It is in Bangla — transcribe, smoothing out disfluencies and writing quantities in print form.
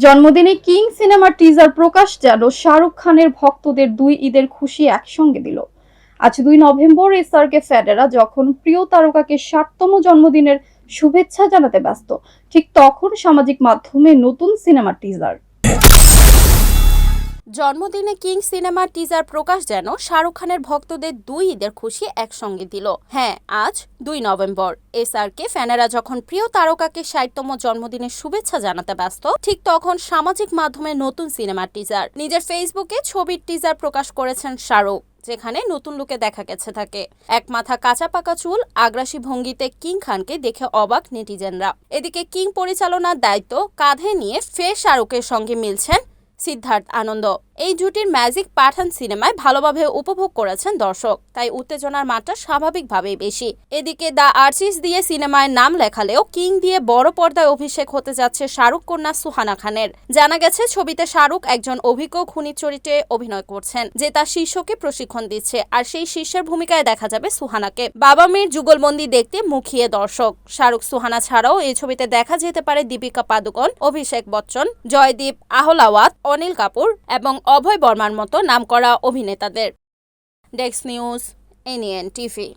জন্মদিনে কিং সিনেমার টিজার প্রকাশ যেন শাহরুখ খানের ভক্তদের দুই ঈদের খুশি একসঙ্গে দিল। আজ 2 নভেম্বর এসআরকে ফ্যানেরা যখন প্রিয় তারকাকে 60তম জন্মদিনের শুভেচ্ছা জানাতে ব্যস্ত, ঠিক তখন সামাজিক মাধ্যমে নতুন সিনেমার টিজার। জন্মদিনে কিং সিনেমার টিজার প্রকাশ যেন শাহরুখ খানের ভক্তদের দুই ঈদের খুশি একসঙ্গে দিল। হ্যাঁ, আজ 2 নভেম্বর এসআরকে ফ্যানেরা যখন প্রিয় তারকাকে 60তম জন্মদিনের শুভেচ্ছা জানাতে ব্যস্ত, ঠিক তখন সামাজিক মাধ্যমে নতুন সিনেমার টিজার। নিজের ফেসবুকে ছবির টিজার প্রকাশ করেছেন শাহরুখ, যেখানে নতুন লুকে দেখা গেছে তাকে। এক মাথা কাঁচা পাকা চুল, আগ্রাসী ভঙ্গিতে কিং খানকে দেখে অবাক নেটিজেনরা। এদিকে কিং পরিচালনার দায়িত্ব কাঁধে নিয়ে ফের শাহরুখের সঙ্গে মিলছেন সিদ্ধার্থ আনন্দ। এই জুটির ম্যাজিক পাঠান সিনেমায় ভালোভাবে উপভোগ করেছেন দর্শক, তাই উত্তেজনার মাত্রা স্বাভাবিকভাবেই বেশি। এদিকে দ্য আর্টিস্ট দিয়ে সিনেমায় নাম লেখালেও কিং দিয়ে বড় পর্দায় অভিষেক হতে যাচ্ছে শাহরুখ কন্যা সুহানা খানের। জানা গেছে ছবিতে শাহরুখ একজন অভিজ্ঞ খুনি চরিত্রে অভিনয় করছেন, যে তার শিষ্যকে প্রশিক্ষণ দিচ্ছে, আর সেই শিষ্যের ভূমিকায় দেখা যাবে সুহানাকে। বাবা মেয়ের যুগলবন্দি দেখতে মুখিয়ে দর্শক। শাহরুখ সুহানা ছাড়াও এই ছবিতে দেখা যেতে পারে দীপিকা পাদুকোন, অভিষেক বচ্চন, জয়দীপ আহলাওয়াত, অনিল কাপুর এবং অভয় বর্মার মতো নামকরা অভিনেতাদের। Desk news, NN TV.